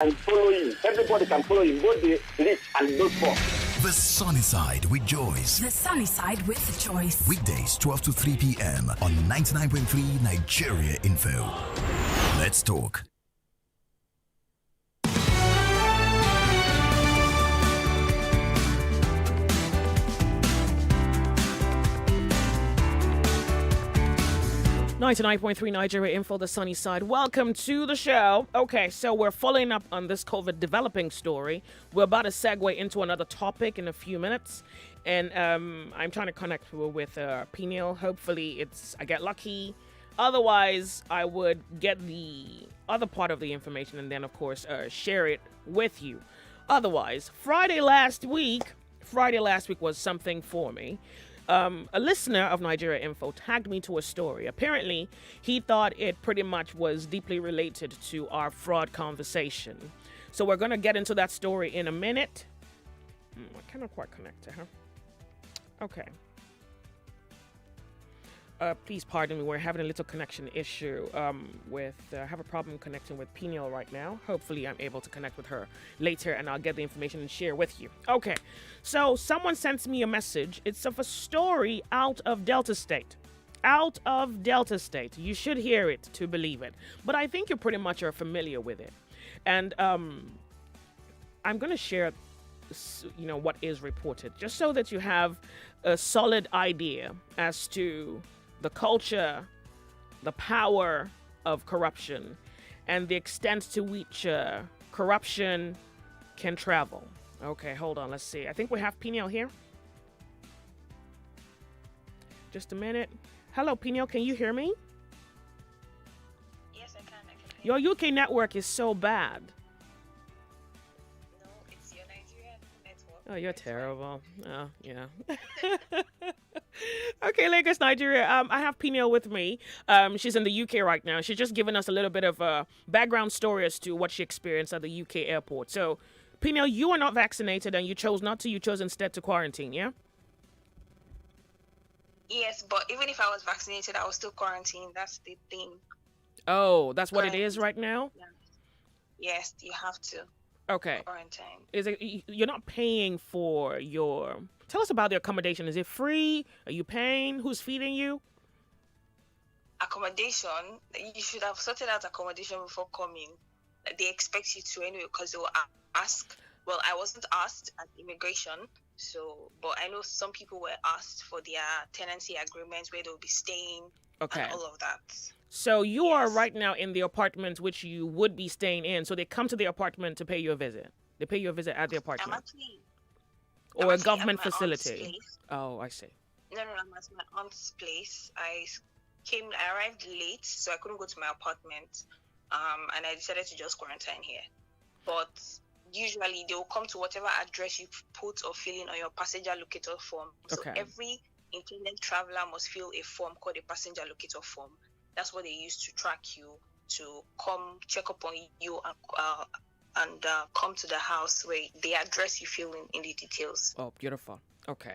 and follow him. Everybody can follow him, both the rich and those poor. The Sunny Side with Joyce. The Sunny Side with Joyce. Weekdays 12 to 3 p.m. on 99.3 Nigeria Info. Let's talk. .3 Nigeria Info, the Sunny Side. Welcome to the show. Okay, so we're following up on this COVID developing story. We're about to segue into another topic in a few minutes. And I'm trying to connect with Peniel. Hopefully I get lucky. Otherwise, I would get the other part of the information and then, of course, share it with you. Otherwise, Friday last week was something for me. A listener of Nigeria Info tagged me to a story. Apparently, he thought it pretty much was deeply related to our fraud conversation. So we're going to get into that story in a minute. I cannot quite connect to her. Okay. Please pardon me. We're having a little connection issue I have a problem connecting with Peniel right now. Hopefully, I'm able to connect with her later, and I'll get the information and share with you. Okay, so someone sends me a message. It's of a story out of Delta State. Out of Delta State. You should hear it to believe it. But I think you pretty much are familiar with it. And I'm going to share, what is reported, just so that you have a solid idea as to the culture, the power of corruption, and the extent to which corruption can travel. Okay, hold on, let's see. I think we have Peniel here. Just a minute. Hello, Peniel, can you hear me? Yes, I can hear Your UK network is so bad. No, it's your Nigerian network. Oh, you're terrible. Oh, yeah. Okay, Lagos, Nigeria. I have Peniel with me. She's in the UK right now. She's just giving us a little bit of a background story as to what she experienced at the UK airport. So, Peniel, you are not vaccinated and you chose not to. You chose instead to quarantine, yeah? Yes, but even if I was vaccinated, I was still quarantined. That's the thing. Oh, that's what it is right now? Yeah. Yes, you have to. Okay. Quarantine. You're not paying for your... Tell us about the accommodation. Is it free? Are you paying? Who's feeding you? Accommodation, you should have sorted out accommodation before coming. They expect you to anyway because they will ask. Well, I wasn't asked at immigration, but I know some people were asked for their tenancy agreements where they'll be staying and all of that. So you are right now in the apartment which you would be staying in. So they come to the apartment to pay you a visit. They pay you a visit at the apartment. Or a government facility. Oh, I see. No, I'm at my aunt's place. I arrived late, so I couldn't go to my apartment. And I decided to just quarantine here. But usually they will come to whatever address you put or fill in on your passenger locator form. So every intended traveler must fill a form called a passenger locator form. That's what they use to track you, to come check up on you and come to the house where the address you fill in the details. Oh, beautiful. Okay.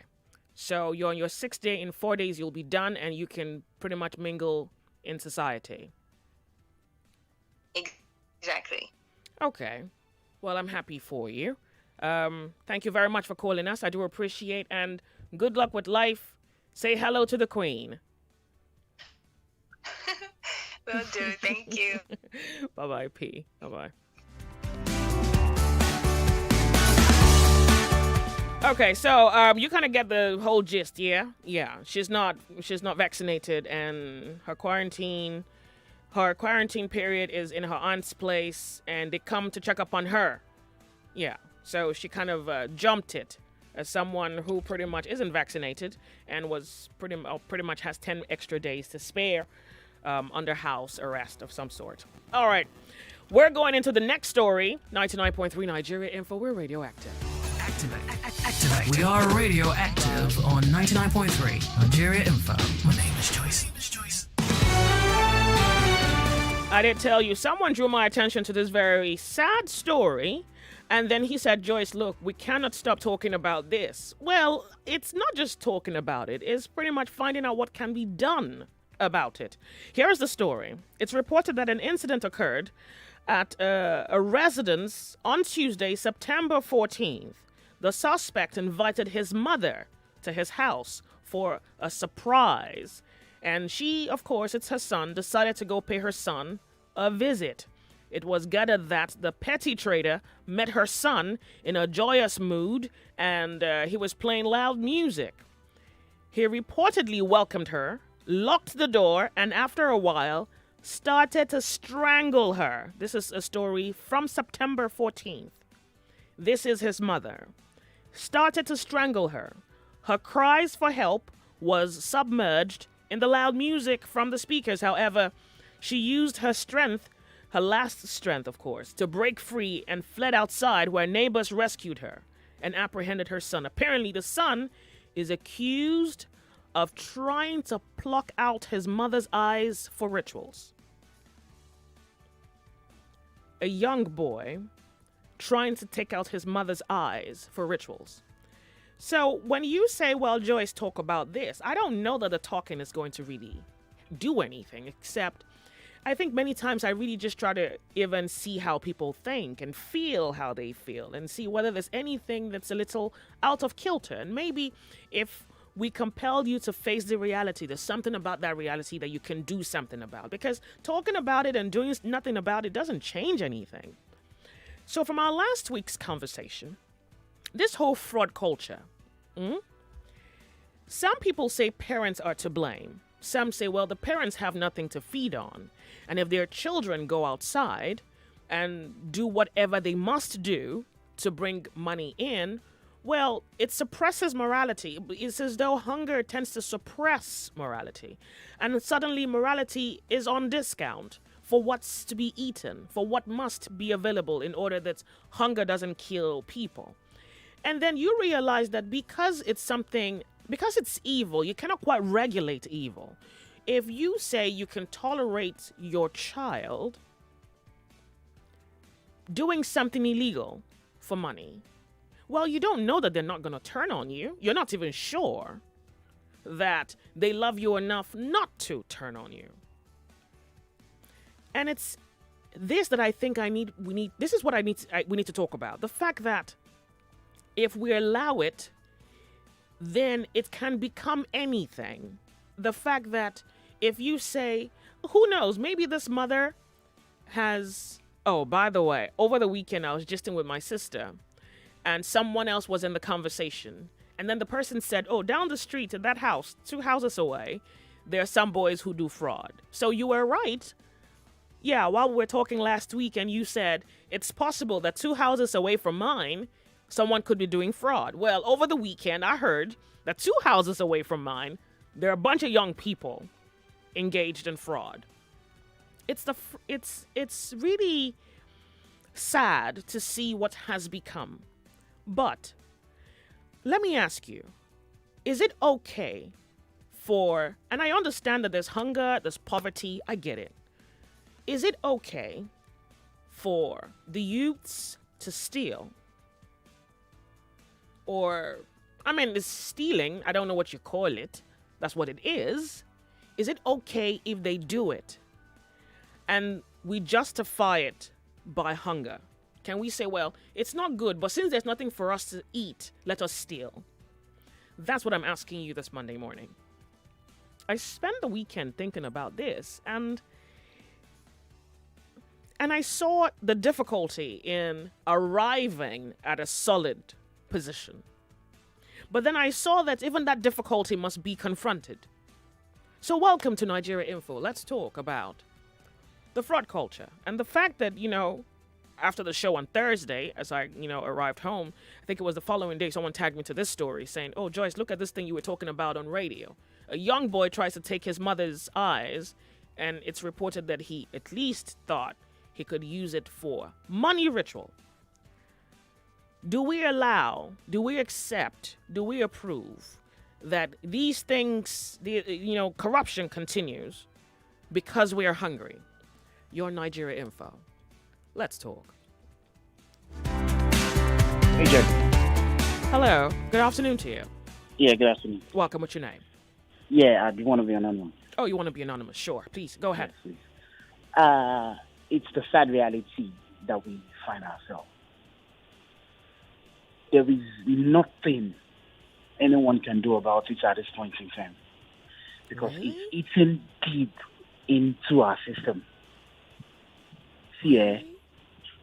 So you're on your 6th day. In 4 days, you'll be done and you can pretty much mingle in society. Exactly. Okay. Well, I'm happy for you. Thank you very much for calling us. I do appreciate, and good luck with life. Say hello to the Queen. Will do. Thank you. Bye-bye, P. Bye-bye. Okay, so you kind of get the whole gist, yeah? Yeah, she's not vaccinated, and her quarantine period is in her aunt's place, and they come to check up on her. Yeah, so she kind of jumped it as someone who pretty much isn't vaccinated and was pretty much has 10 extra days to spare under house arrest of some sort. All right, we're going into the next story. 99.3 Nigeria Info, we're radioactive. Activate. We are radioactive on 99.3 Nigeria Info. My name is Joyce. I did tell you, someone drew my attention to this very sad story, and then he said, Joyce, look, we cannot stop talking about this. Well, it's not just talking about it, it's pretty much finding out what can be done about it. Here's the story. It's reported that an incident occurred At a residence on Tuesday, September 14th, the suspect invited his mother to his house for a surprise. And she, of course, it's her son, decided to go pay her son a visit. It was gathered that the petty trader met her son in a joyous mood, and he was playing loud music. He reportedly welcomed her, locked the door, and after a while, started to strangle her. This is a story from September 14th. This is his mother. Started to strangle her. Her cries for help was submerged in the loud music from the speakers. However, she used her strength, her last strength, of course, to break free and fled outside, where neighbors rescued her and apprehended her son. Apparently, the son is accused of trying to pluck out his mother's eyes for rituals. A young boy trying to take out his mother's eyes for rituals. So when you say, well, Joyce, talk about this, I don't know that the talking is going to really do anything, except I think many times I really just try to even see how people think and feel how they feel and see whether there's anything that's a little out of kilter. And maybe if we compel you to face the reality, there's something about that reality that you can do something about. Because talking about it and doing nothing about it doesn't change anything. So from our last week's conversation, this whole fraud culture, some people say parents are to blame. Some say, well, the parents have nothing to feed on. And if their children go outside and do whatever they must do to bring money in, well, it suppresses morality. It's as though hunger tends to suppress morality. And suddenly morality is on discount for what's to be eaten, for what must be available in order that hunger doesn't kill people. And then you realize that because it's evil, you cannot quite regulate evil. If you say you can tolerate your child doing something illegal for money, well, you don't know that they're not going to turn on you. You're not even sure that they love you enough not to turn on you. And it's this that I think we need to talk about. The fact that if we allow it, then it can become anything. The fact that if you say, who knows, maybe this mother has, oh, by the way, over the weekend I was gisting with my sister and someone else was in the conversation. And then the person said, oh, down the street in that house, 2 houses away, there are some boys who do fraud. So you were right. Yeah, while we were talking last week and you said, it's possible that 2 houses away from mine, someone could be doing fraud. Well, over the weekend, I heard that 2 houses away from mine, there are a bunch of young people engaged in fraud. It's really sad to see what has become. But let me ask you, is it okay for, and I understand that there's hunger, there's poverty, I get it. Is it okay for the youths to steal? Or, it's stealing. I don't know what you call it. That's what it is. Is it okay if they do it? And we justify it by hunger. Can we say, well, it's not good, but since there's nothing for us to eat, let us steal? That's what I'm asking you this Monday morning. I spent the weekend thinking about this, and I saw the difficulty in arriving at a solid position. But then I saw that even that difficulty must be confronted. So welcome to Nigeria Info. Let's talk about the fraud culture and the fact that, after the show on Thursday, as I, arrived home, I think it was the following day, someone tagged me to this story saying, oh, Joyce, look at this thing you were talking about on radio. A young boy tries to take his mother's eyes, and it's reported that he at least thought he could use it for money ritual. Do we allow, do we accept, do we approve that these things, corruption continues because we are hungry? Your Nigeria Info. Let's talk. Hey, Jack. Hello. Good afternoon to you. Yeah, good afternoon. Welcome. What's your name? Yeah, I do want to be anonymous. Oh, you want to be anonymous? Sure. Please, go ahead. Yes, please. it's the sad reality that we find ourselves. There is nothing anyone can do about it at this point in time because Really? it's eating deep into our system. See,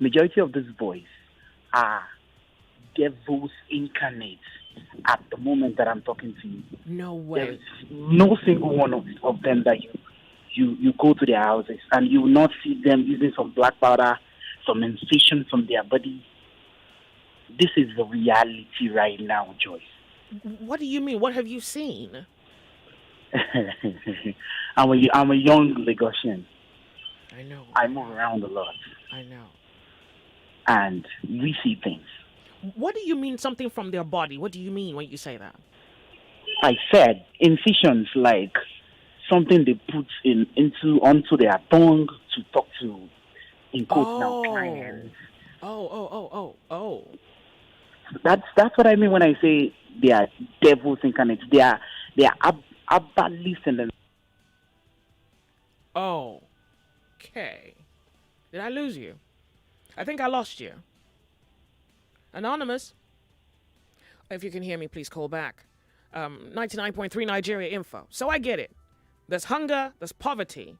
majority of these boys are devils incarnate at the moment that I'm talking to you. No There way. is no single one of them that you go to their houses and you will not see them using some black powder, some incision from their body. This is the reality right now, Joyce. What do you mean? What have you seen? I'm a young Lagosian. I know. I move around a lot, I know. and we see things. What do you mean something from their body? What do you mean when you say that? I said incisions like something they put onto their tongue to talk to, in quotes now, clients. Oh. That's what I mean when I say they are devils incarnate. They are abalist in them. Oh. Okay. Did I lose you? I think I lost you. Anonymous. If you can hear me, please call back. 99.3 Nigeria info. So I get it. There's hunger, there's poverty.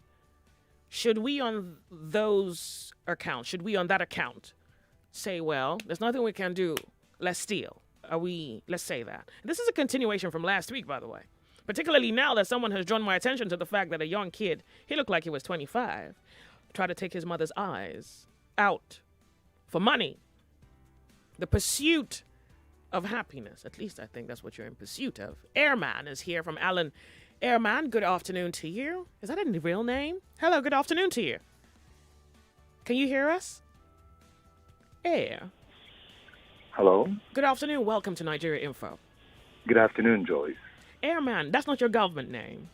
Should we on that account, say, well, there's nothing we can do, let's steal? Let's say that. This is a continuation from last week, by the way. Particularly now that someone has drawn my attention to the fact that a young kid, he looked like he was 25, tried to take his mother's eyes out for money. The pursuit of happiness. At least I think that's what you're in pursuit of. Airman is here from Alan. Airman, good afternoon to you. Is that a real name? Hello, good afternoon to you. Can you hear us? Air. Hello. Good afternoon. Welcome to Nigeria Info. Good afternoon, Joyce. Airman, that's not your government name.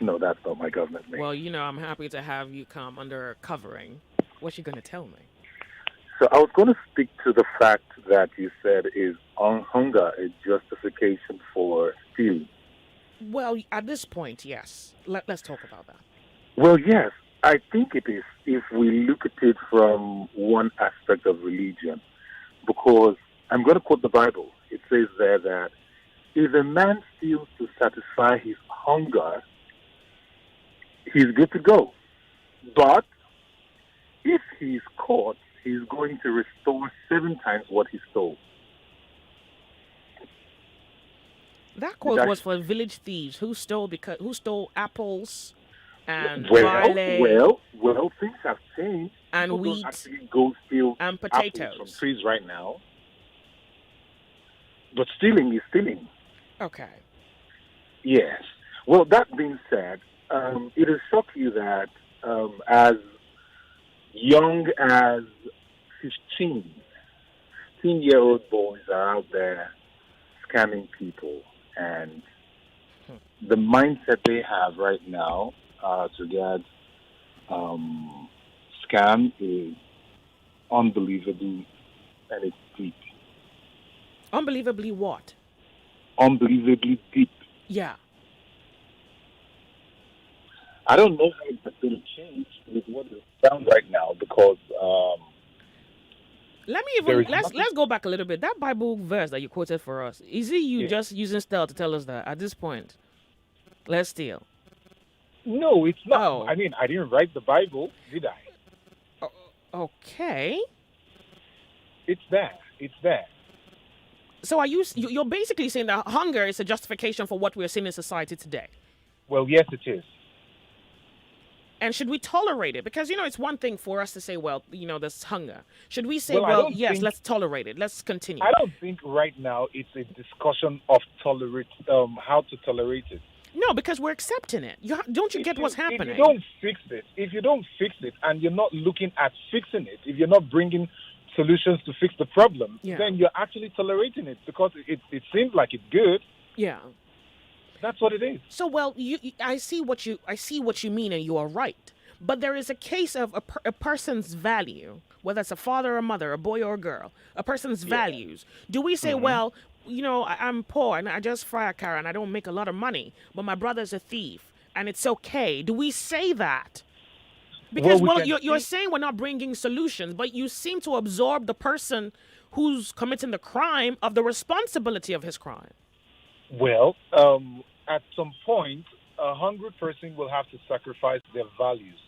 No, that's not my government name. Well, I'm happy to have you come under covering. What you going to tell me? So I was going to speak to the fact that you said is hunger a justification for stealing. Well, at this point, yes. Let's talk about that. Well, yes, I think it is if we look at it from one aspect of religion. Because I'm going to quote the Bible. It says there that if a man steals to satisfy his hunger, he's good to go. But if he's caught, he's going to restore 7 times what he stole. That quote was for village thieves who stole apples and barley well, things have changed. and People wheat don't actually go steal and apples potatoes. from trees right now. But stealing is stealing. Okay. Yes. Well, that being said, it will shock you that as young as 15-year-old boys are out there scamming people, and the mindset they have right now to get scam is unbelievable, and it's deep. Unbelievably what? Unbelievably deep. Yeah. I don't know how it's going to change with what is down right now because Let's go back a little bit. That Bible verse that you quoted for us, is it you just using style to tell us that at this point, let's steal? No, it's not. Oh. I mean, I didn't write the Bible, did I? Okay. It's there. It's there. So you're basically saying that hunger is a justification for what we're seeing in society today? Well, yes, it is. And should we tolerate it? Because, it's one thing for us to say, well, there's hunger. Should we say, yes, let's tolerate it. Let's continue. I don't think right now it's a discussion of how to tolerate it. No, because we're accepting it. Don't you get what's happening? If you don't fix it, and you're not looking at fixing it, if you're not bringing solutions to fix the problem, then you're actually tolerating it because it seems like it's good. Yeah. That's what it is. So, well, I see what you mean, and you are right. But there is a case of a person's value, whether it's a father or a mother, a boy or a girl, a person's values. Do we say, well, I'm poor and I just fry a car and I don't make a lot of money, but my brother's a thief and it's okay? Do we say that? Because, you're saying we're not bringing solutions, but you seem to absorb the person who's committing the crime of the responsibility of his crime. Well, at some point, a hungry person will have to sacrifice their values.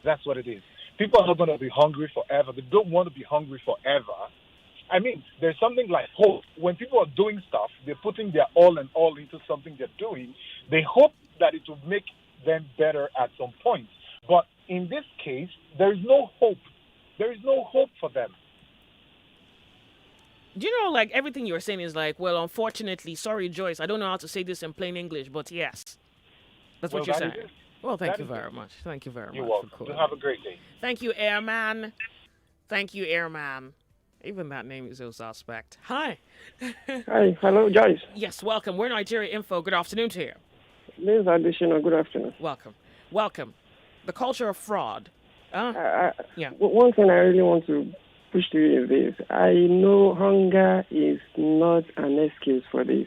That's what it is. People are not going to be hungry forever. They don't want to be hungry forever. I mean, there's something like hope. When people are doing stuff, they're putting their all and all into something they're doing. They hope that it will make them better at some point. But in this case, there is no hope. There is no hope for them. Do you know, like, everything you're saying is like, well, unfortunately, sorry, Joyce, I don't know how to say this in plain English, but yes. That's what you're saying. Well, thank you very much. Thank you very much. You're welcome. For have a great day. Thank you, Airman. Thank you, Airman. Even that name is so suspect. Hi. Hi. Hello, Joyce. Yes, welcome. We're Nigeria Info. Good afternoon to you. This is Additional. Good afternoon. Welcome. The culture of fraud. Yeah. One thing I really want to push to you is this. I know hunger is not an excuse for this.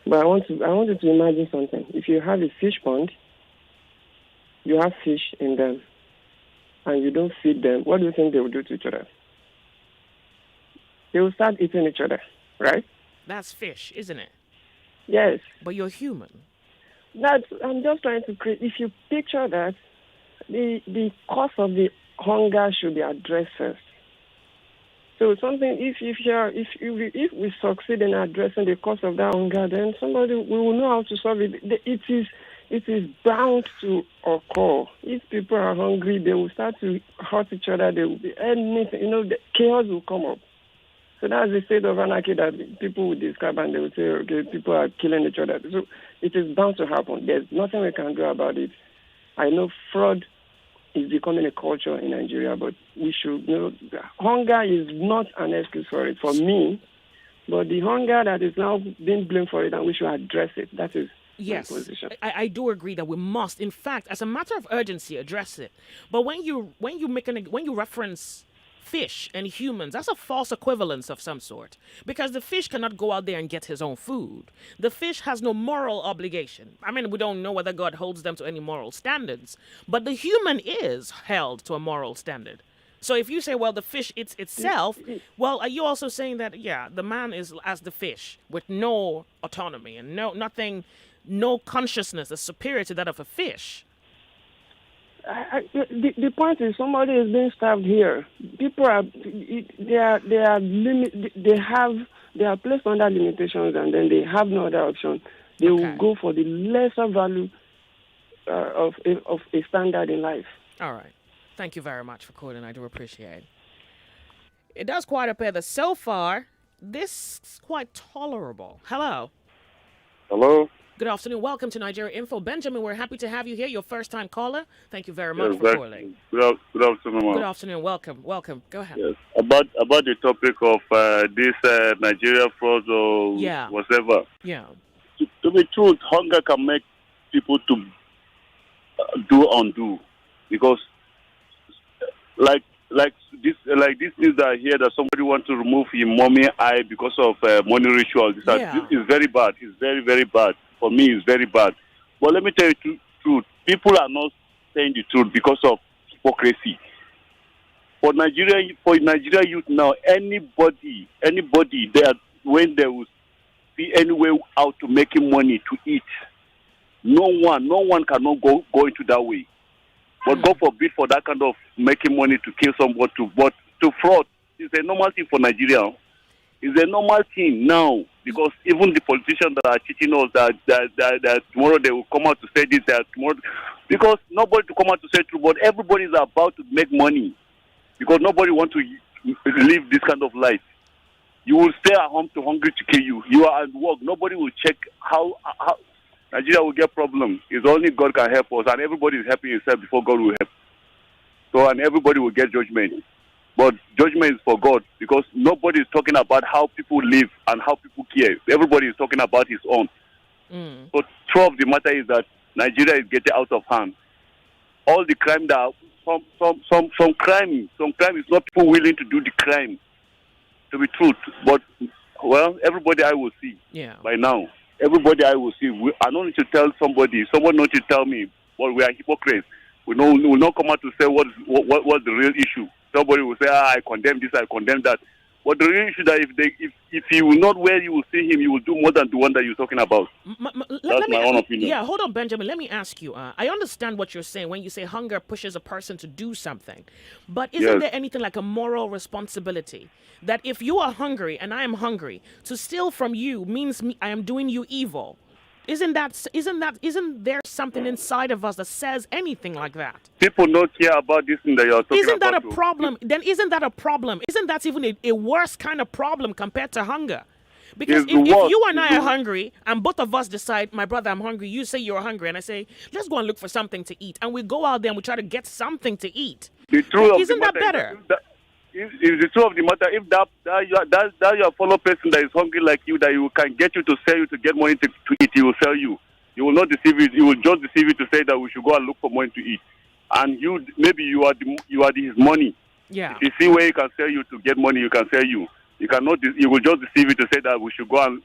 But I want you to imagine something. If you have a fish pond, you have fish in them, and you don't feed them, what do you think they will do to each other? They will start eating each other, right? That's fish, isn't it? Yes. But you're human. I'm just trying to create. If you picture that, the cause of the hunger should be addressed first. So something, if we succeed in addressing the cause of that hunger, then we will know how to solve it. It is bound to occur. If people are hungry, they will start to hurt each other. There will be anything, the chaos will come up. So that's the state of anarchy that people will describe, and they will say, okay, people are killing each other. So it is bound to happen. There's nothing we can do about it. I know fraud is becoming a culture in Nigeria, but we should, hunger is not an excuse for it, for me, but the hunger that is now being blamed for it, and we should address it. That is my position. I do agree that we must, in fact, as a matter of urgency, address it. But when you reference fish and humans, that's a false equivalence of some sort, because the fish cannot go out there and get his own food. The fish has no moral obligation. I mean, we don't know whether God holds them to any moral standards, but the human is held to a moral standard. So if you say, well, the fish eats itself, well, are you also saying that, the man is as the fish with no autonomy and no consciousness is superior to that of a fish? The point is, somebody is being starved here. People are placed under limitations, and then they have no other option. They will go for the lesser value of a standard in life. All right. Thank you very much for calling. I do appreciate it. It does quite appear that so far this is quite tolerable. Hello. Hello. Good afternoon. Welcome to Nigeria Info. Benjamin, we're happy to have you here. Your first-time caller. Thank you very much for calling. Good afternoon, ma'am. Good afternoon. Welcome. Go ahead. Yes. About the topic of this Nigeria fraud or whatever. Yeah. To be true, hunger can make people to do undo, because like this news that I hear that somebody wants to remove his mommy eye because of money ritual. This is very bad. It's very, very bad. For me, it's very bad. But let me tell you the truth. People are not saying the truth because of hypocrisy. For Nigeria youth now, anybody there, when there will be any way out to making money to eat, no one cannot go into that way. But God forbid for that kind of making money to kill somebody, but to fraud is a normal thing for Nigeria. It's a normal thing now, because even the politicians that are teaching us that tomorrow they will come out to say this, that tomorrow, because nobody to come out to say true, but everybody is about to make money, because nobody wants to live this kind of life. You will stay at home to hungry to kill you. You are at work. Nobody will check how Nigeria will get problems. It's only God can help us, and everybody is helping himself before God will help. So, and everybody will get judgment. But judgment is for God, because nobody is talking about how people live and how people care. Everybody is talking about his own. So, truth of the matter is that Nigeria is getting out of hand. All the crime that some crime is not people willing to do the crime. To be truth, but everybody I will see by now. Everybody I will see. I don't need to tell somebody. Someone not to tell me. But we are hypocrites. will not come out to say what's the real issue. Somebody will say, I condemn this, I condemn that. But the real issue that if he will not where you will see him, you will do more than the one that you're talking about. That's my own opinion. Yeah, hold on, Benjamin. Let me ask you. I understand what you're saying when you say hunger pushes a person to do something. But isn't there anything like a moral responsibility? That if you are hungry and I am hungry, to steal from you means I am doing you evil. Isn't there something inside of us that says anything like that? People don't care about this thing that you're talking about. Isn't that a problem? Then isn't that a problem? Isn't that even a worse kind of problem compared to hunger? Because if you and I are hungry and both of us decide, my brother, I'm hungry, you say you're hungry, and I say, let's go and look for something to eat. And we go out there and we try to get something to eat. Isn't that better? It's the truth of the matter. If that your fellow person that is hungry like you, that you can get you to sell you to get money to eat, he will sell you. He will not deceive you. He will just deceive you to say that we should go and look for money to eat. And maybe you are his money. Yeah. If you see where he can sell you to get money, you can sell you. You cannot. He will just deceive you to say that we should go and.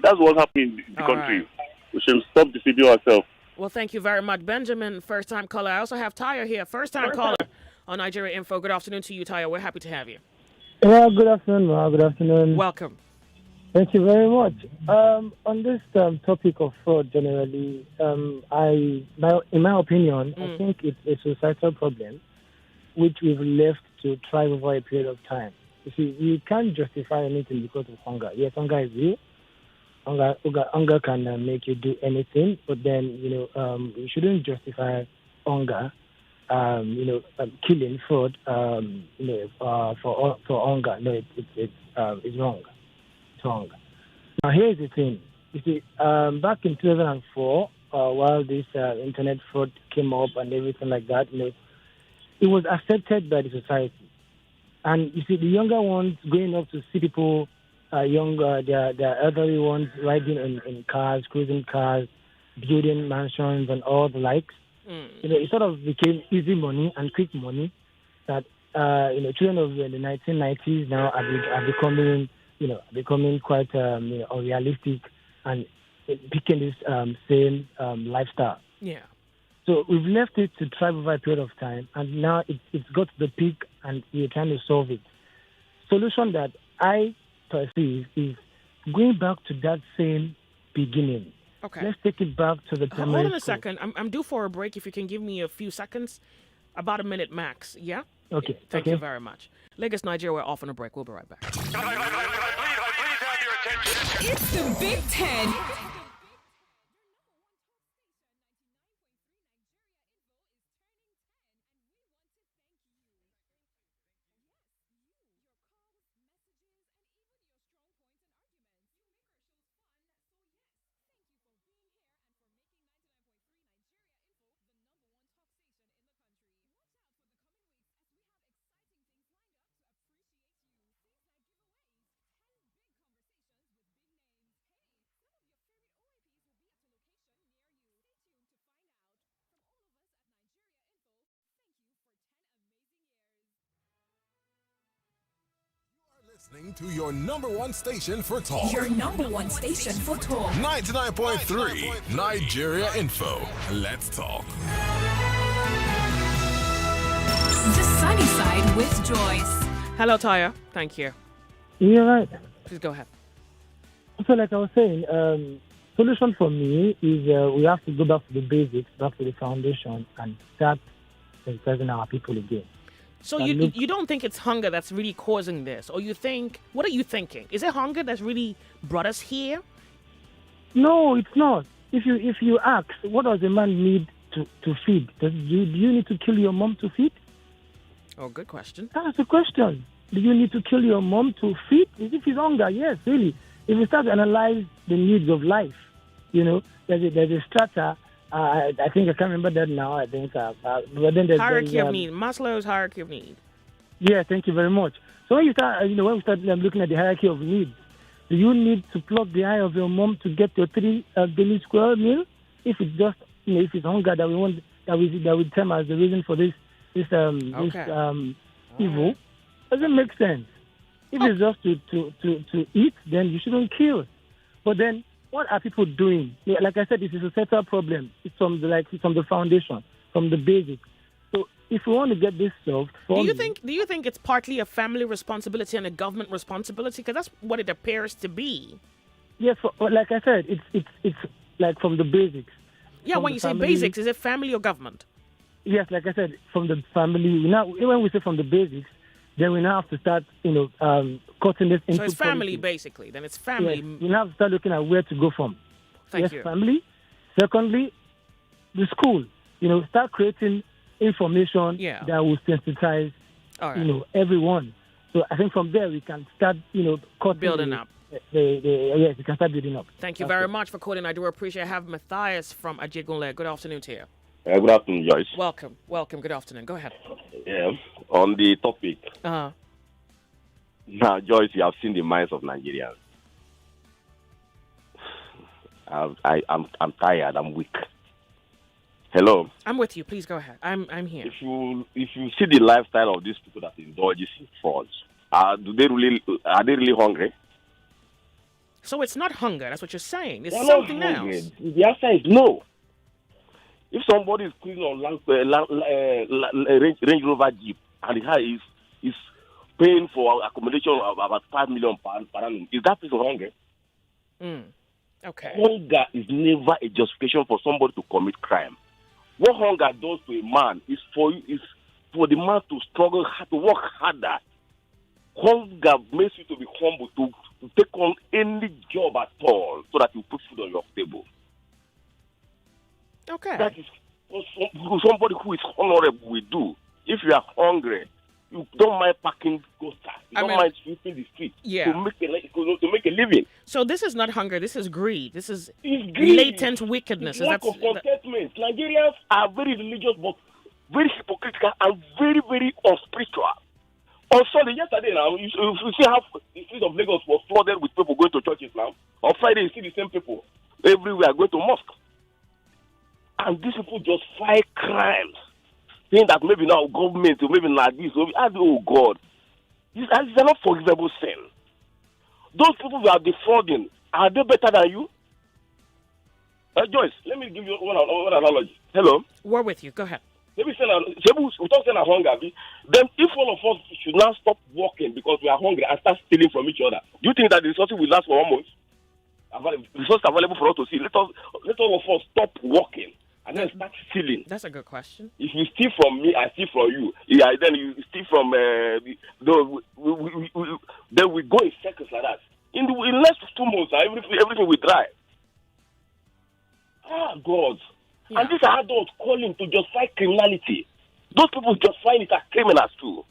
That's what's happening in the country. Right. We should stop deceiving ourselves. Well, thank you very much, Benjamin. First-time caller. I also have Tyre here. First-time caller on Nigeria Info. Good afternoon to you, Tyre. We're happy to have you. Yeah, good afternoon, Ma. Good afternoon. Welcome. Thank you very much. On this topic of fraud generally, in my opinion, I think it's a societal problem which we've left to thrive over a period of time. You see, you can't justify anything because of hunger. Yes, hunger is real. Hunger can make you do anything, but then, you shouldn't justify hunger, killing, fraud, for hunger. No, it's wrong. It's wrong. Now, here's the thing. You see, back in 2004, while this internet fraud came up and everything like that, it was accepted by the society. And you see, the younger ones going up to see people, the elderly ones riding in cars, cruising cars, building mansions and all the likes. It sort of became easy money and quick money that, children of the 1990s now are becoming quite, unrealistic and picking this same lifestyle. Yeah. So we've left it to thrive over a period of time, and now it's got to the peak, and we're trying to solve it. Solution that I perceive is going back to that same beginning. Okay. Let's take it back to the primary Hold on a school. second. I'm due for a break. If you can give me a few seconds, about a minute max. Yeah? Okay. Thank you very much. Lagos, Nigeria, we're off on a break. We'll be right back. It's the Big Ten. Listening to your number one station for talk. Your number one station for talk. 99.3 Nigeria Info. Let's talk. The Sunny Side with Joyce. Hello, Tyre. Thank you. You're right. Please go ahead. So like I was saying, solution for me is we have to go back to the basics, back to the foundation, and start sensitizing our people again. So you don't think it's hunger that's really causing this? Or you think, what are you thinking? Is it hunger that's really brought us here? No, it's not. If you ask, what does a man need to feed? Do you need to kill your mom to feed? Oh, good question. That's the question. Do you need to kill your mom to feed? If it's hunger, yes, really. If you start to analyze the needs of life, there's a strata. I think I can't remember that now. I think, but then there's hierarchy of need. Maslow's hierarchy of need. Yeah, thank you very much. So when we start looking at the hierarchy of needs, do you need to plug the eye of your mom to get your 3 daily square meal? If it's just, if it's hunger that we want, that we term as the reason for this evil, doesn't make sense. If it's just to eat, then you shouldn't kill. But then, what are people doing? Like I said, it's a societal problem. It's from the foundation, from the basics. if we want to get this solved, do you think it's partly a family responsibility and a government responsibility? Because that's what it appears to be. Yes, like I said, it's like from the basics. Yeah, From when the you say family- basics, is it family or government? Yes, like I said, from the family. When we say from the basics, then we now have to start, cutting this into So it's family, policy. basically. Then it's family. Yes, we now have to start looking at where to go from. Thank yes, you. family. Secondly, the school. Start creating information that will sensitize, All right. everyone. So I think from there we can start, cutting Building up. Yes, we can start building up. Thank you very much for calling. I do appreciate it. I have Matthias from Ajegunle. Good afternoon to you. Good afternoon, Joyce. Welcome. Good afternoon. Go ahead. Yeah, on the topic. Uh-huh. Now, Joyce, you have seen the minds of Nigerians. I'm tired. I'm weak. Hello. I'm with you. Please go ahead. I'm here. If you see the lifestyle of these people that indulge in frauds, are they really hungry? So it's not hunger. That's what you're saying. It's They're something not hungry. else. The answer is no. If somebody is cleaning on Range Rover Jeep and is paying for accommodation of about £5 million per annum, is that person hungry? Okay. Hunger is never a justification for somebody to commit crime. What hunger does to a man is for the man to struggle hard, to work harder. Hunger makes you to be humble, to take on any job at all so that you put food on your table. Okay. That is what somebody who is honorable will do. If you are hungry, you don't mind packing gutter. You don't mind sweeping the street to make a living. So this is not hunger. This is greed. This is greed. latent wickedness. It's lack of contentment. Nigerians are very religious, but very hypocritical and very, very unspiritual. On Sunday, yesterday now, you see how the streets of Lagos were flooded with people going to churches now. On Friday, you see the same people everywhere going to mosque. And these people just fight crimes, saying that maybe now government, or maybe not this, oh God, these are not forgivable sin. Those people who are defrauding, are they better than you? Joyce, let me give you one analogy. Hello? We're with you. Go ahead. We talk about hunger. Then if all of us should now stop working because we are hungry and start stealing from each other, do you think that the resources will last for 1 month? Resources available for us to see. Let all of us stop working and then start stealing. That's a good question. If you steal from me, I steal from you. Yeah, then you steal from then we go in circles like that. In the next 2 months, everything will dry. God. Yeah. And these are adults calling to justify criminality. Those people justifying it as criminals too.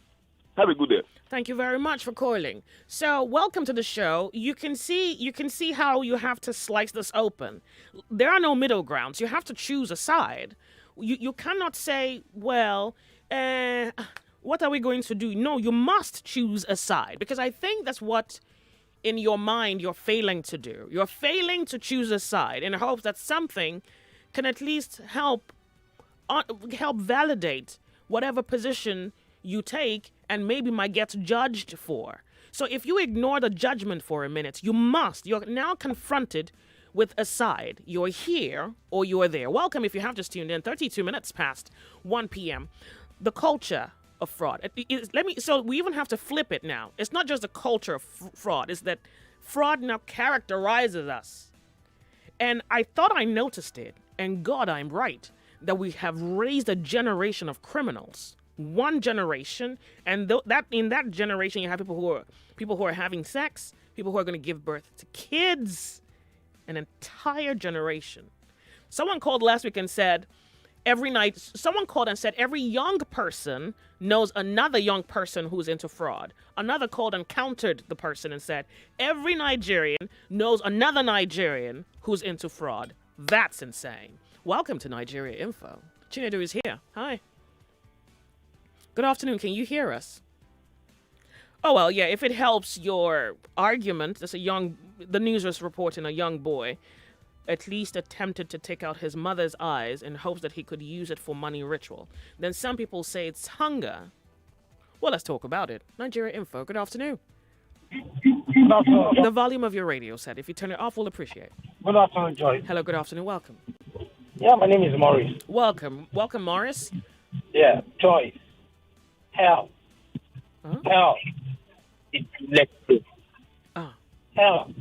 Have a good day. Thank you very much for calling. So, welcome to the show. You can see how you have to slice this open. There are no middle grounds. You have to choose a side. You cannot say, well, what are we going to do? No, you must choose a side, because I think that's what in your mind you're failing to do. You're failing to choose a side in hopes that something can at least help validate whatever position you take and maybe might get judged for. So if you ignore the judgment for a minute, you're now confronted with a side. You're here or you're there. Welcome if you have just tuned in. 32 minutes past 1 p.m. The culture of fraud. So we even have to flip it now. It's not just a culture of fraud. It's that fraud now characterizes us. And I thought I noticed it. And God, I'm right, that we have raised a generation of criminals. One generation, and that in that generation you have people who are having sex, people who are going to give birth to kids, an entire generation. Someone called last week and said every young person knows another young person who's into fraud. Another called and countered the person and said every Nigerian knows another Nigerian who's into fraud. That's insane. Welcome to Nigeria Info. Chinedu is here. Hi. Good afternoon. Can you hear us? Oh, well, yeah, if it helps your argument, the news was reporting a young boy at least attempted to take out his mother's eyes in hopes that he could use it for money ritual. Then some people say it's hunger. Well, let's talk about it. Nigeria Info. Good afternoon. Good afternoon. The volume of your radio set, if you turn it off, we'll appreciate. Good afternoon, Joyce. Hello, good afternoon. Welcome. Yeah, my name is Morris. Welcome, Morris. Yeah, Joyce. Hell. Huh? Hell. It's let loose. Ah. Hell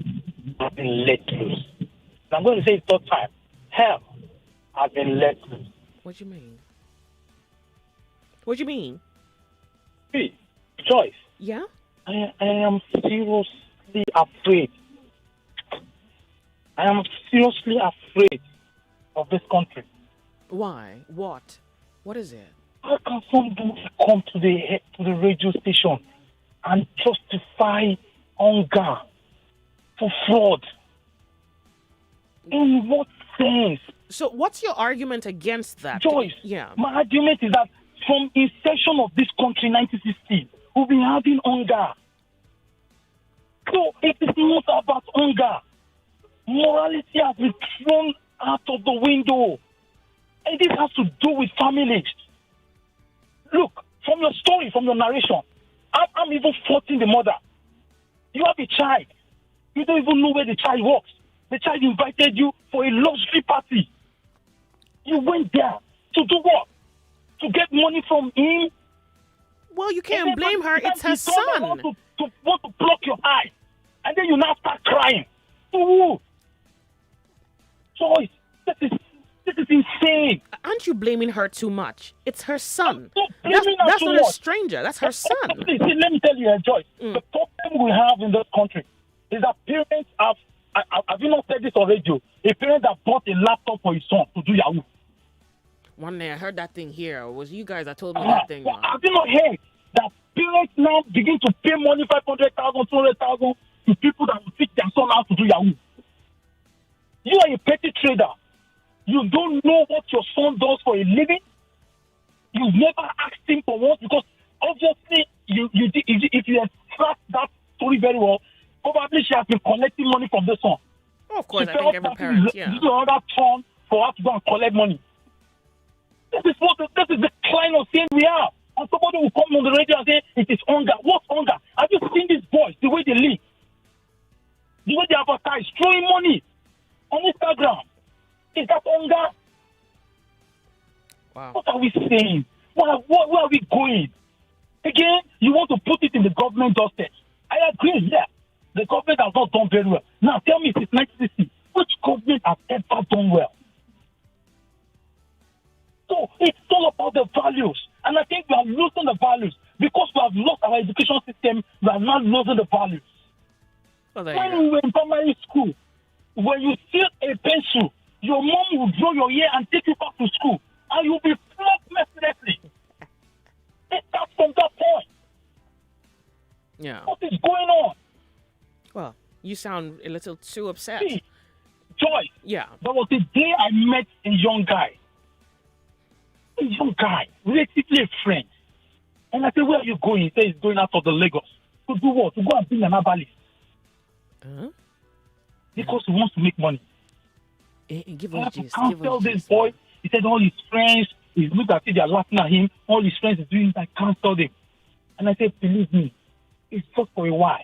has been let loose. And I'm going to say it third time. Hell has been let loose. What do you mean? What do you mean? See, Joyce. Yeah? I am seriously afraid. I am seriously afraid of this country. Why? What? What is it? How can somebody come to the radio station and justify hunger for fraud? In what sense? So what's your argument against that? Joyce, Yeah. my argument is that from inception of this country, 1960, we've been having hunger. So it is not about hunger. Morality has been thrown out of the window. And this has to do with families. Look, from your story, from your narration, I'm even faulting the mother. You have a child. You don't even know where the child works. The child invited you for a luxury party. You went there to do what? To get money from him? Well, you can't blame her. It's her son. Want to block your eye. And then you now start crying. To who? Joyce, this is insane. Aren't you blaming her too much? It's her son. That's not a stranger. That's her son. See, let me tell you, Joyce. The problem we have in this country is that parents have you not said this on radio? A parent that bought a laptop for his son to do Yahoo. One day I heard that thing here. It was you guys that told me that thing. Have you not heard that parents now begin to pay money, 500,000, 200,000 to people that will teach their son how to do Yahoo? You are a petty trader. You don't know what your son does for a living. You've never asked him for one because obviously if you extract that story very well, probably she has been collecting money from the son. Oh, of course, I think every parent, yeah. This is another turn for her to go and collect money. This is the kind of thing we have. And somebody will come on the radio and say, it is hunger. What's hunger? Have you seen these boys, the way they live? The way they advertise, throwing money on Instagram. Is that hunger? Wow. What are we saying? Where are we going? Again, you want to put it in the government justice. I agree, yeah. The government has not done very well. Now, tell me, since 1960, which government has ever done well? So, it's all about the values. And I think we are losing the values. Because we have lost our education system, we are now losing the values. Well, when we were in primary school, when you steal a pencil, your mom will draw your hair and take you back to school. And you'll be flogged mercilessly. It starts from that point. Yeah. What is going on? Well, you sound a little too upset. See, Joyce. Yeah. There was a day I met a young guy. Relatively a friend. And I said, where are you going? He said he's going out of the Lagos. To do what? To go and bring an herbalist. Huh? Because he wants to make money. Give I us have to gist. counsel this boy. He said all his friends, he looked at it, they're laughing at him. All his friends are doing it. I counseled him. And I said, believe me, it's just for a while.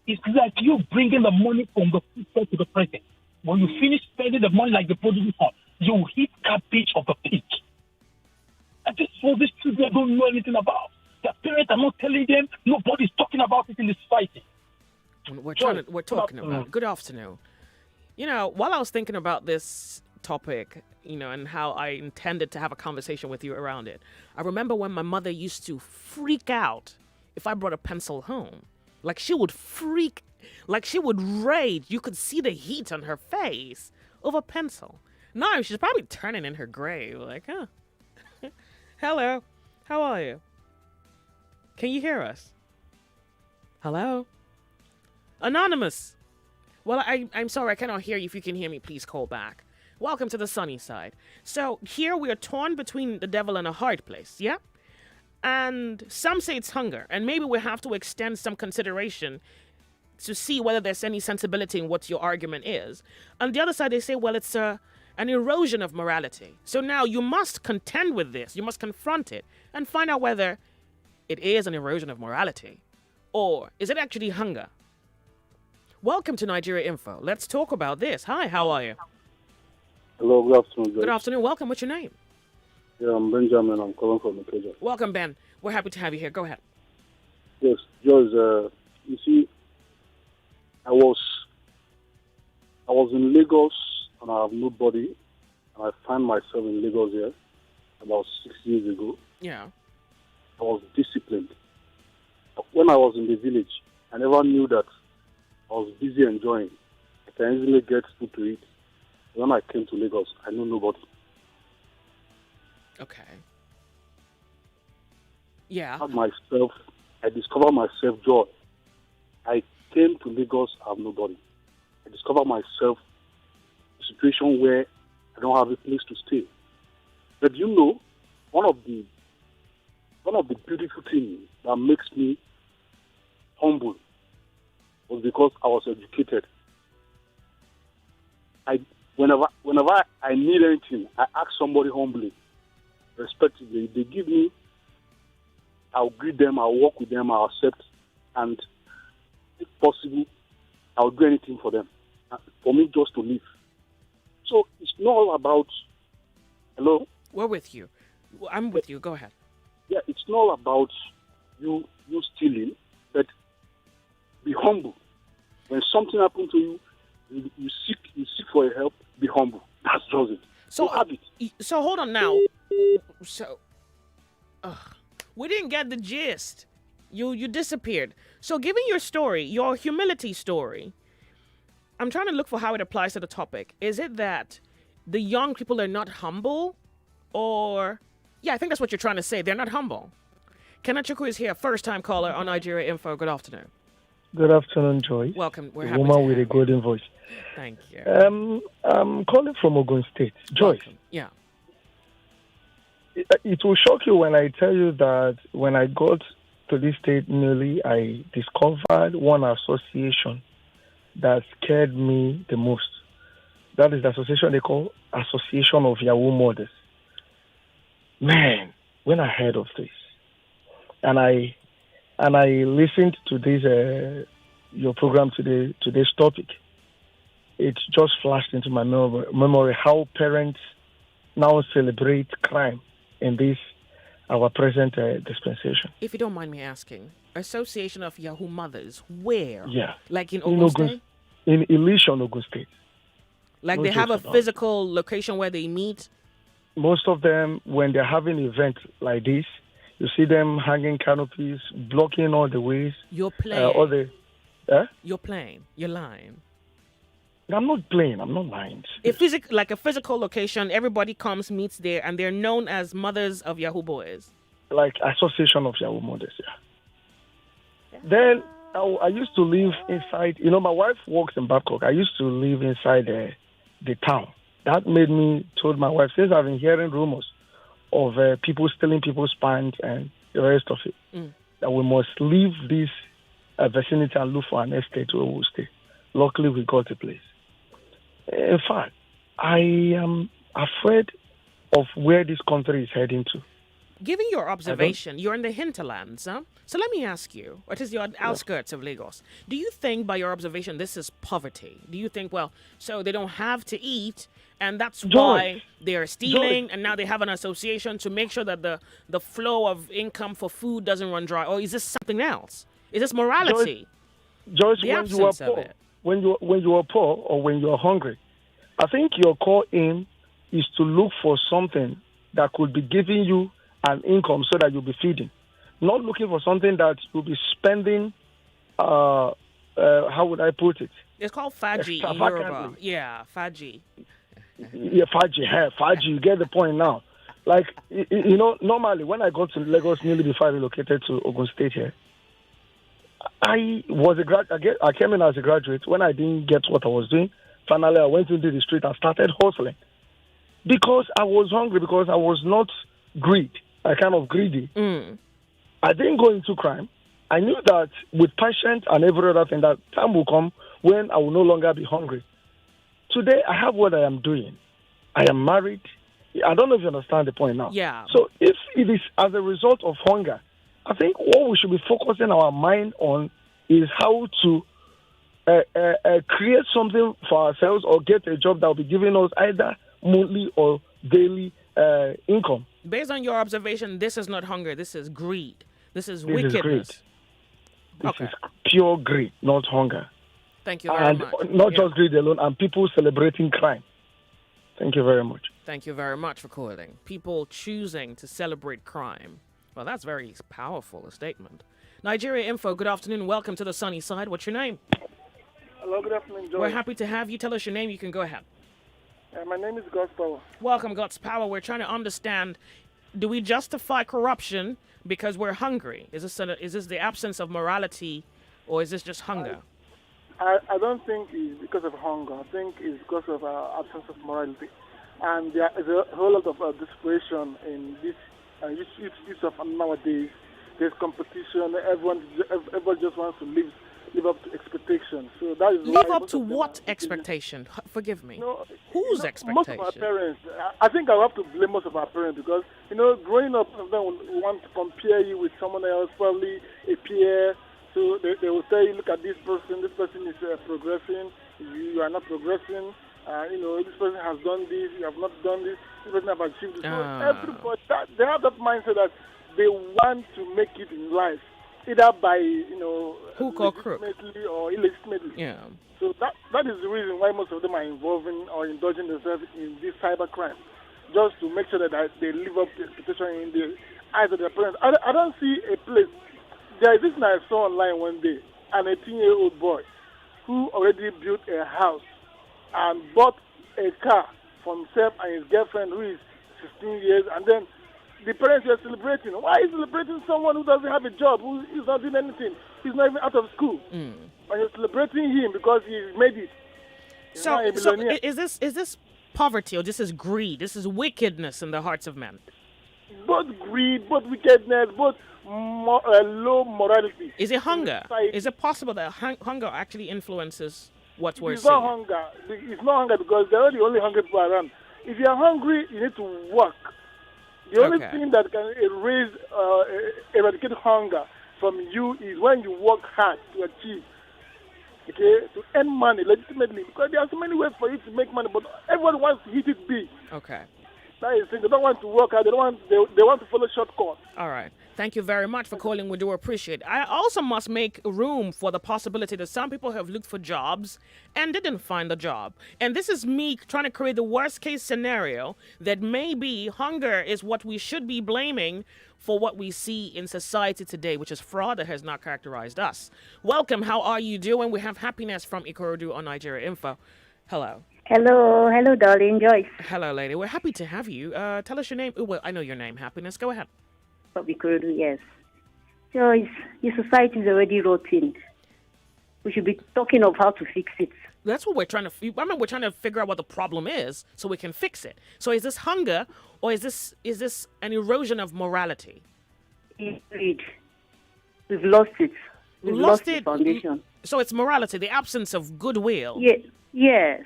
It's like you bringing the money from the future to the present. When you finish spending the money like the prodigal son, you hit garbage of the peak. And this is what these children don't know anything about. Their parents are not telling them. Nobody's talking about it in the society. We're talking about. Good afternoon. You know, while I was thinking about this topic, you know, and how I intended to have a conversation with you around it, I remember when my mother used to freak out if I brought a pencil home. Like, she would freak, like she would rage. You could see the heat on her face over pencil. Now she's probably turning in her grave, like, huh? Hello, how are you? Can you hear us? Hello? Anonymous. Well, I'm sorry, I cannot hear you. If you can hear me, please call back. Welcome to the sunny side. So here we are torn between the devil and a hard place, yeah? And some say it's hunger, and maybe we have to extend some consideration to see whether there's any sensibility in what your argument is. On the other side, they say, well, it's an erosion of morality. So now you must contend with this. You must confront it and find out whether it is an erosion of morality or is it actually hunger? Welcome to Nigeria Info. Let's talk about this. Hi, how are you? Hello, good afternoon. Good afternoon. Welcome. What's your name? Yeah, I'm Benjamin. I'm calling from Ikeja. Welcome, Ben. We're happy to have you here. Go ahead. Yes, Joyce. You see, I was in Lagos and I have nobody, and I find myself in Lagos here about 6 years ago. Yeah. I was disciplined. When I was in the village, I never knew that I was busy enjoying. I can easily get food to eat. When I came to Lagos, I knew nobody. Okay. Yeah. I discovered myself joy. I came to Lagos, I have nobody. I discovered myself a situation where I don't have a place to stay. But you know, one of the beautiful things that makes me humble was because I was educated. Whenever I need anything, I ask somebody humbly, respectively. They give me, I'll greet them, I'll work with them, I'll accept, and if possible, I'll do anything for them, for me just to live. So it's not all about, hello? We're with you. I'm with you. Go ahead. Yeah, it's not about you stealing, but be humble. When something happens to you, you seek for help, be humble. That's just it. So have it. So hold on now. So we didn't get the gist. You disappeared. So given your story, your humility story, I'm trying to look for how it applies to the topic. Is it that the young people are not humble? Or, yeah, I think that's what you're trying to say. They're not humble. Kenachukwu is here, first-time caller on Nigeria Info. Good afternoon. Good afternoon, Joyce. Welcome. We're a happy woman to with have a golden voice. Thank you. I'm calling from Ogun State. Joyce. Welcome. Yeah. It will shock you when I tell you that when I got to this state newly, I discovered one association that scared me the most. That is the association they call Association of Yahoo Mothers. Man, when I heard of this, and I listened to this your program today, today's topic, it just flashed into my memory how parents now celebrate crime in this our present dispensation. If you don't mind me asking, Association of Yahoo Mothers, where? Yeah. Like in Ogun State? In Elisha, Ogun State. Like No they have a jokes about physical location where they meet? Most of them, when they're having events like this, you see them hanging canopies, blocking all the ways. You're playing. You're playing. You're lying. I'm not playing. I'm not lying. Like a physical location, everybody comes, meets there, and they're known as mothers of Yahoo boys. Like Association of Yahoo Mothers, yeah. Then I used to live inside. You know, my wife works in Babcock. I used to live inside the town. That made me told my wife, since I've been hearing rumors of people stealing people's pants and the rest of it, that we must leave this vicinity and look for an estate where we'll stay. Luckily, we got a place. In fact, I am afraid of where this country is heading to. Given your observation, you're in the hinterlands, huh? So let me ask you, what is your outskirts of Lagos? Do you think, by your observation, this is poverty? Do you think, well, so they don't have to eat, and that's why they're stealing, and now they have an association to make sure that the flow of income for food doesn't run dry? Or is this something else? Is this morality? Joyce, the when you are absence of poor, it. when you are poor or when you are hungry, I think your core aim is to look for something that could be giving you an income so that you'll be feeding. Not looking for something that you'll be spending, how would I put it? It's called Faji in Yoruba. Yeah, Faji. Yeah, Faji, you get the point now. Like, you know, normally when I got to Lagos nearly before I relocated to Ogun State here, I came in as a graduate. When I didn't get what I was doing, finally I went into the street and started hustling. Because I was hungry, because I was not kind of greedy. I didn't go into crime. I knew that with patience and every other thing, that time will come when I will no longer be hungry. Today, I have what I am doing. I am married. I don't know if you understand the point now. Yeah. So if it is as a result of hunger, I think what we should be focusing our mind on is how to create something for ourselves or get a job that will be giving us either monthly or daily income. Based on your observation, this is not hunger. This is greed. This is This is greed. wickedness. This is pure greed, not hunger. Thank you very And much. not just greed alone, and people celebrating crime. Thank you very much. Thank you very much for calling. People choosing to celebrate crime. Well, that's very powerful, a statement. Nigeria Info, good afternoon. Welcome to the sunny side. What's your name? Hello, good afternoon, Joyce. We're happy to have you. Tell us your name. You can go ahead. My name is God's Power. Welcome, God's Power. We're trying to understand, do we justify corruption because we're hungry? Is this the absence of morality, or is this just hunger? I don't think it's because of hunger. I think it's because of absence of morality. And there is a whole lot of desperation in this use of nowadays. There's competition. Everyone just wants to live up to expectations. So that is live up to what expectation? Forgive me. Whose expectation? Most of our parents. I think I have to blame most of our parents because growing up, some of them will want to compare you with someone else, probably a peer. So they will say, look at this person. This person is progressing. You are not progressing. This person has done this. You have not done this. This person have achieved this. So everybody, they have that mindset that they want to make it in life, either by hook or crook, legitimately or illegitimately. Yeah. So that is the reason why most of them are involving or indulging themselves in this cyber crime, just to make sure that they live up to expectation in the eyes of their parents. I don't see a place. There is this thing I saw online one day, an 18-year-old boy who already built a house and bought a car for himself and his girlfriend who is 16 years, and then the parents are celebrating. Why are you celebrating someone who doesn't have a job, who is not doing anything? He's not even out of school. And you're celebrating him because he made it. So is this poverty, or this is greed? This is wickedness in the hearts of men? Both greed, both wickedness, both low morality. Is it hunger? Is it possible that hunger actually influences what we're It's seeing? not hunger. It's not hunger because they're the only hungry people around. If you're hungry, you need to work. The only thing that can eradicate hunger from you is when you work hard to achieve, to earn money legitimately. Because there are so many ways for you to make money, but everyone wants to hit it big. Okay. That is the thing. They don't want to work hard. They want to follow shortcuts. All right. Thank you very much for calling. We do appreciate it. I also must make room for the possibility that some people have looked for jobs and didn't find a job. And this is me trying to create the worst case scenario that maybe hunger is what we should be blaming for what we see in society today, which is fraud that has not characterized us. Welcome. How are you doing? We have Happiness from Ikorodu on Nigeria Info. Hello. Hello, darling Joyce. Hello, lady. We're happy to have you. Tell us your name. Well, I know your name, Happiness. Go ahead. Yes. Joyce, the society is already rotten. We should be talking of how to fix it. That's what we're trying to. We're trying to figure out what the problem is so we can fix it. So is this hunger, or is this an erosion of morality? Indeed. We've lost it. We've lost the it. Foundation. So it's morality, the absence of goodwill. Yes.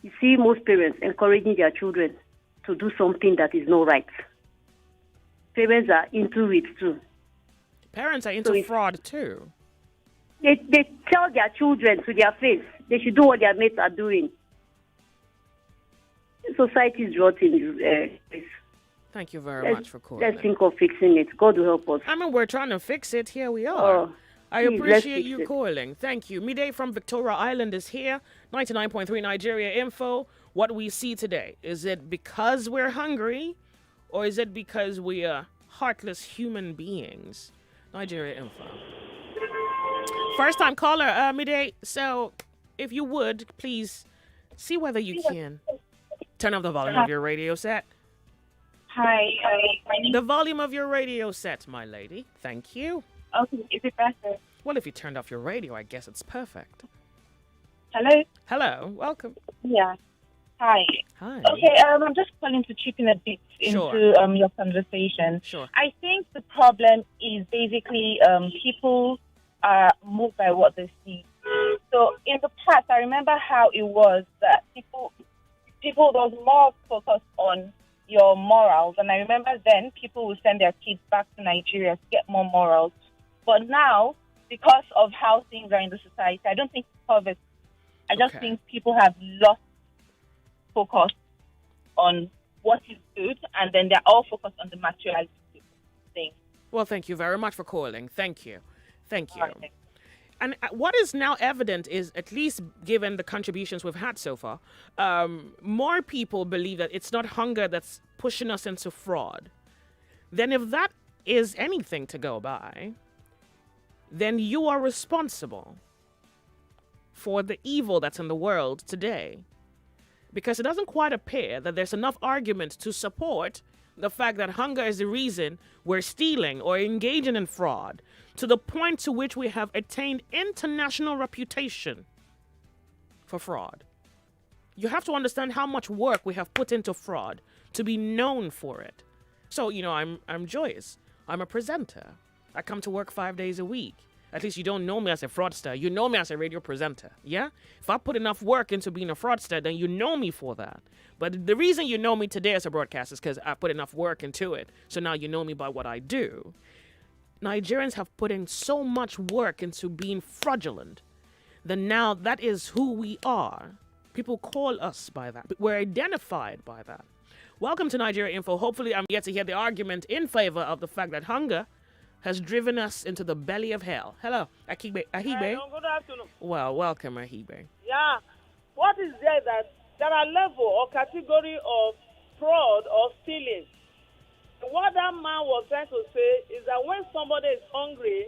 You see, most parents encouraging their children to do something that is not right. Parents are into it too. Parents are into fraud too. They tell their children to their face they should do what their mates are doing. Society is rotten. Thank you very much for calling. Let's think of fixing it. God will help us. I mean, we're trying to fix it. Here we are. I appreciate you calling. Thank you. Mide from Victoria Island is here. 99.3 Nigeria Info. What we see today, is it because we're hungry, or is it because we are heartless human beings? Nigeria Info. First time caller, Mide. So if you would, please see whether you can turn up the volume of your radio set. Hi. The volume of your radio set, my lady. Thank you. Okay, is it better? Well, if you turned off your radio, I guess it's perfect. Hello? Hello, welcome. Yeah. Hi. Hi. Okay, I'm just calling to chip in a bit into your conversation. Sure. I think the problem is basically people are moved by what they see. So in the past, I remember how it was that people was more focused on your morals, and I remember then people would send their kids back to Nigeria to get more morals. But now, because of how things are in the society, I don't think it's poverty. I just think people have lost focus on what is good, and then they're all focused on the materialistic thing. Well, thank you very much for calling. Thank you. Thank you. And what is now evident is, at least given the contributions we've had so far, more people believe that it's not hunger that's pushing us into fraud. Then if that is anything to go by, then you are responsible for the evil that's in the world today. Because it doesn't quite appear that there's enough argument to support the fact that hunger is the reason we're stealing or engaging in fraud, to the point to which we have attained international reputation for fraud. You have to understand how much work we have put into fraud to be known for it. So, I'm Joyce. I'm a presenter. I come to work 5 days a week. At least you don't know me as a fraudster. You know me as a radio presenter, yeah? If I put enough work into being a fraudster, then you know me for that. But the reason you know me today as a broadcaster is because I put enough work into it. So now you know me by what I do. Nigerians have put in so much work into being fraudulent that now that is who we are. People call us by that. We're identified by that. Welcome to Nigeria Info. Hopefully I'm yet to hear the argument in favor of the fact that hunger has driven us into the belly of hell. Hello, Ahibe. Good afternoon. Well, welcome, Ahibe. Yeah. What is there that there are level or category of fraud or stealing? What that man was trying to say is that when somebody is hungry,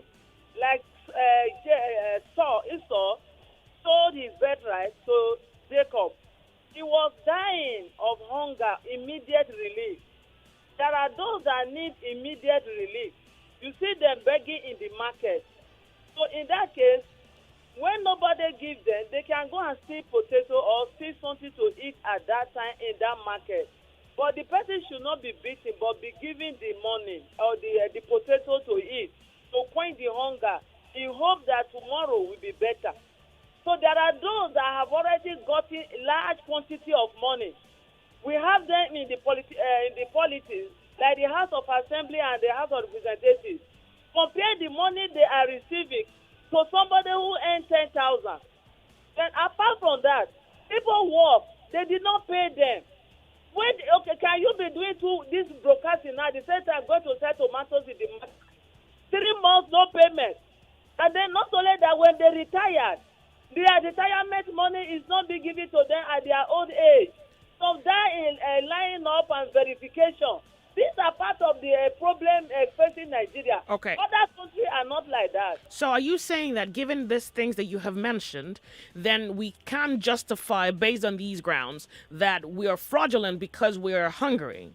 like Esau sold his birthright to Jacob, he was dying of hunger, immediate relief. There are those that need immediate relief. You see them begging in the market. So in that case, when nobody gives them, they can go and steal potato or steal something to eat at that time in that market. But the person should not be beaten, but be given the money or the potato to eat to quench the hunger in hope that tomorrow will be better. So there are those that have already gotten large quantity of money. We have them in the politics, like the House of Assembly and the House of Representatives. Compare the money they are receiving to somebody who earned 10,000. Then apart from that, people work. They did not pay them. Can you be doing this broadcasting now? The same time going to sell tomatoes in the market. 3 months, no payment. And then not only that, when they retired, their retirement money is not being given to them at their old age. So that is lining up and verification. These are part of the problem facing Nigeria. Okay. Other countries are not like that. So are you saying that given these things that you have mentioned, then we can justify, based on these grounds, that we are fraudulent because we are hungry?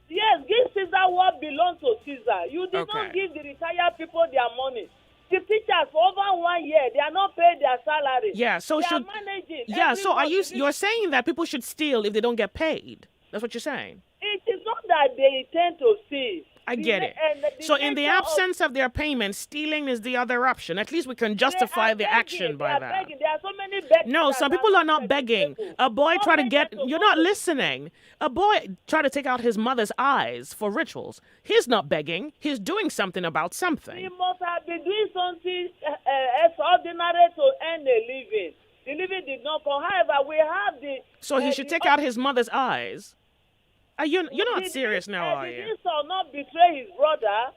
Yes, give Caesar what belongs to Caesar. You did not give the retired people their money. The teachers for over 1 year, they are not paid their salary. Yeah, so they are managing. Yeah, so you're saying that people should steal if they don't get paid? That's what you're saying? It is not that they intend to steal. I get it. So in the absence of their payment, stealing is the other option. At least we can justify the action by that. Begging. There are so many begging. No, some people are not begging. A boy tried to get... You're not listening. A boy tried to take out his mother's eyes for rituals. He's not begging. He's doing something about something. He must have been doing something extraordinary to earn a living. The living did not come. However, we have the... So he should take out his mother's eyes. You're not serious now, are you? Did Esau not betray his brother?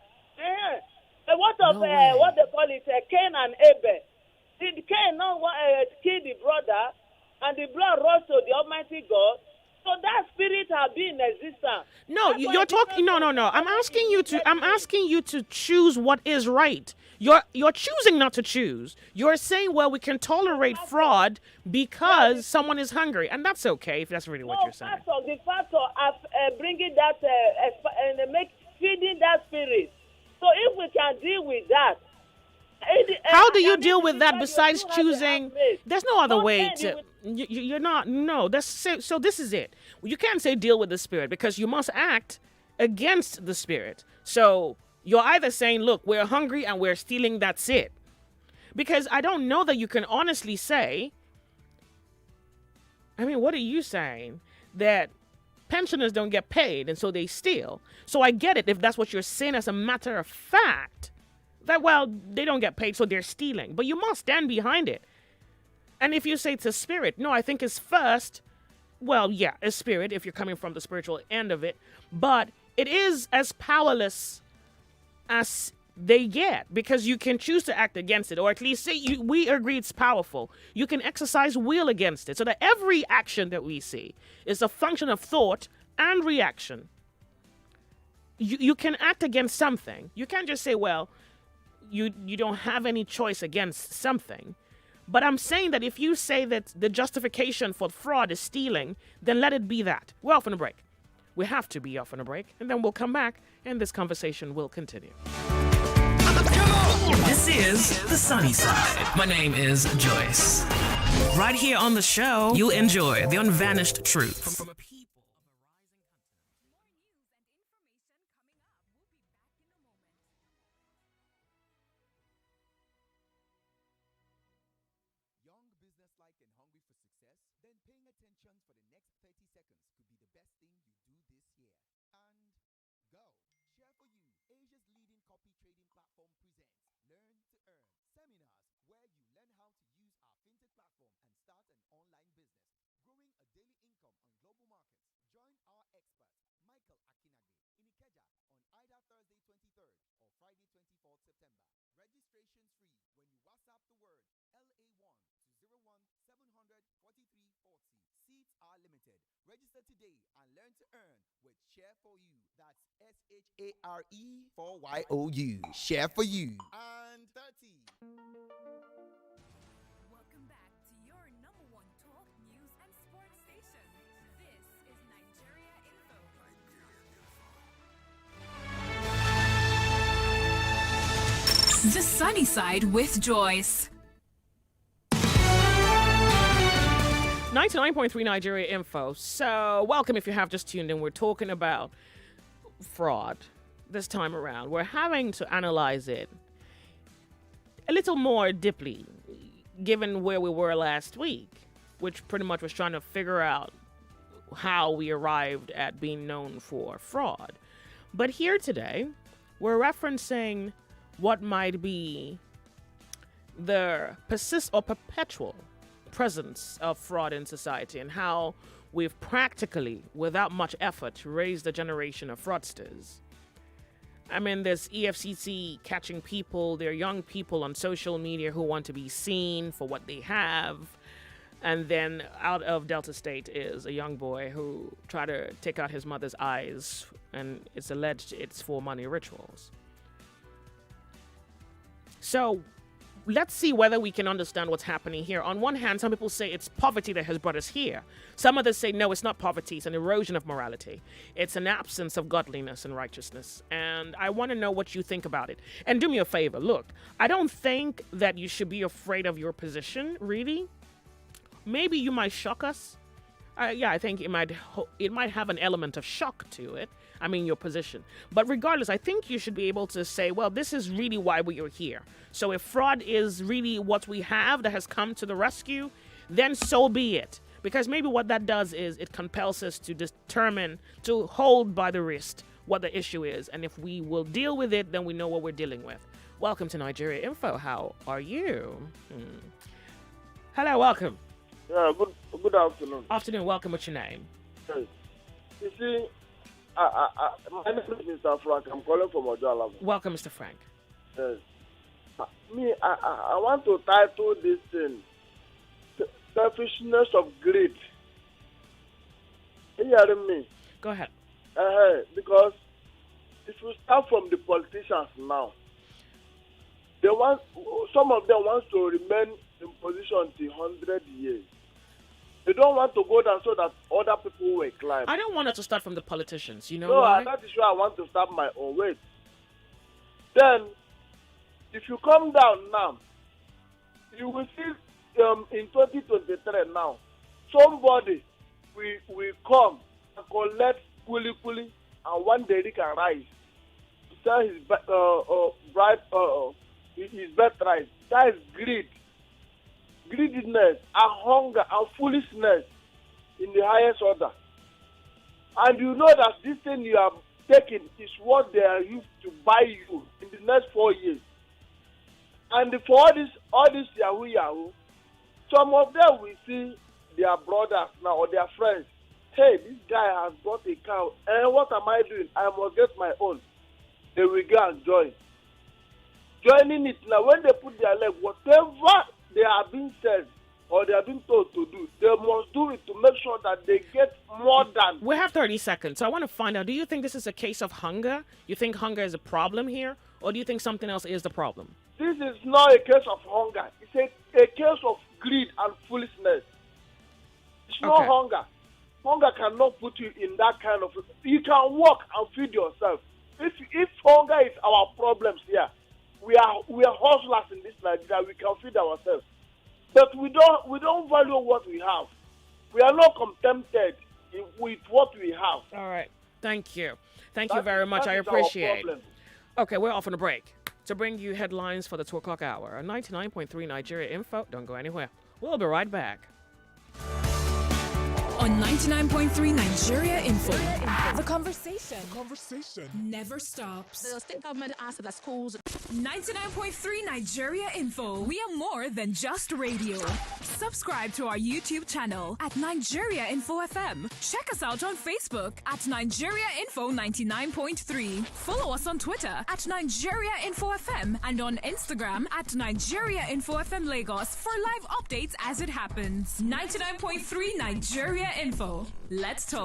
What they call it, Cain and Abel? Did Cain not kill the brother, and the blood rushed to the Almighty God? So that spirit has been in existence. No, you're talking. No. I'm asking you to choose what is right. You're choosing not to choose. You're saying, well, we can tolerate fraud because someone is hungry, and that's okay if that's really what you're saying. The factor of bringing that feeding that spirit. So if we can deal with that. How do you deal with that besides choosing? There's no other way to. You're not. No. So this is it. You can't say deal with the spirit because you must act against the spirit. So you're either saying, look, we're hungry and we're stealing, that's it. Because I don't know that you can honestly say, I mean, what are you saying? That pensioners don't get paid and so they steal. So I get it if that's what you're saying as a matter of fact. That, well, they don't get paid so they're stealing. But you must stand behind it. And if you say it's a spirit, no, I think it's first well, yeah, a spirit if you're coming from the spiritual end of it, but it is as powerless as they get, because you can choose to act against it, or at least say we agree it's powerful. You can exercise will against it, so that every action that we see is a function of thought and reaction. You can act against something. You can't just say, well, you don't have any choice against something. But I'm saying that if you say that the justification for fraud is stealing, then let it be that. We're off on a break. We have to be off on a break, and then we'll come back, and this conversation will continue. This is The Sunny Side. My name is Joyce. Right here on the show, you'll enjoy the unvanished truth. Register today and learn to earn with Share for You. That's SHARE4YOU. Share for You. And 30. Welcome back to your number one talk, news, and sports station. This is Nigeria Info. The Sunny Side with Joyce. 99.3 Nigeria Info. So, welcome if you have just tuned in. We're talking about fraud this time around. We're having to analyze it a little more deeply, given where we were last week, which pretty much was trying to figure out how we arrived at being known for fraud. But here today, we're referencing what might be the perpetual presence of fraud in society, and how we've practically, without much effort, raised a generation of fraudsters. I mean, there's EFCC catching people, they're young people on social media who want to be seen for what they have. And then out of Delta State is a young boy who tried to take out his mother's eyes, and it's alleged it's for money rituals. So let's see whether we can understand what's happening here. On one hand, some people say it's poverty that has brought us here. Some others say, no, it's not poverty. It's an erosion of morality. It's an absence of godliness and righteousness. And I want to know what you think about it. And do me a favor. Look, I don't think that you should be afraid of your position, really. Maybe you might shock us. I think it might have an element of shock to it. I mean, your position. But regardless, I think you should be able to say, well, this is really why we are here. So if fraud is really what we have that has come to the rescue, then so be it. Because maybe what that does is it compels us to determine, to hold by the wrist what the issue is. And if we will deal with it, then we know what we're dealing with. Welcome to Nigeria Info. How are you? Hello, welcome. Yeah, good afternoon. Afternoon, welcome. What's your name? Yes. You see, my name is Mr. Frank. I'm calling from Ojoala. Welcome, Mr. Frank. Yes. I want to title this thing Selfishness of Greed. Are you hearing me? Go ahead. Because if you start from the politicians now, some of them want to remain in position till 100 years. They don't want to go down so that other people will climb. I don't want us to start from the politicians, you know no, why? That is why I want to start my own way. Then, if you come down now, you will see in 2023 now, somebody will come and collect kuli and one day he can rise. To sell his birthright. That is greed. Greediness and hunger and foolishness in the highest order. And you know that this thing you have taken is what they are used to buy you in the next 4 years. And for all this Yahoo, some of them will see their brothers now or their friends hey, this guy has bought a cow, and what am I doing? I must get my own. They will go and join. Joining it now, when they put their leg, whatever they are being said or they are being told to do, they must do it to make sure that they get more than. We have 30 seconds, so I want to find out, do you think this is a case of hunger? You think hunger is a problem here? Or do you think something else is the problem? This is not a case of hunger. It's a case of greed and foolishness. It's not hunger. Hunger cannot put you in that kind of... You can work and feed yourself. If hunger is our problems here, we are hustlers in this Nigeria. We can feed ourselves, but we don't value what we have. We are not contented with what we have. All right. Thank you. Thank you very much. I appreciate it. Okay, we're off on a break to bring you headlines for the 2 o'clock hour. 99.3 Nigeria Info. Don't go anywhere. We'll be right back. On 99.3 Nigeria Info. The conversation never stops. The state government asked that schools. 99.3 Nigeria Info. We are more than just radio. Subscribe to our YouTube channel at Nigeria Info FM. Check us out on Facebook at Nigeria Info 99.3. Follow us on Twitter at Nigeria Info FM and on Instagram at Nigeria Info FM Lagos for live updates as it happens. 99.3 Nigeria Info. Let's talk.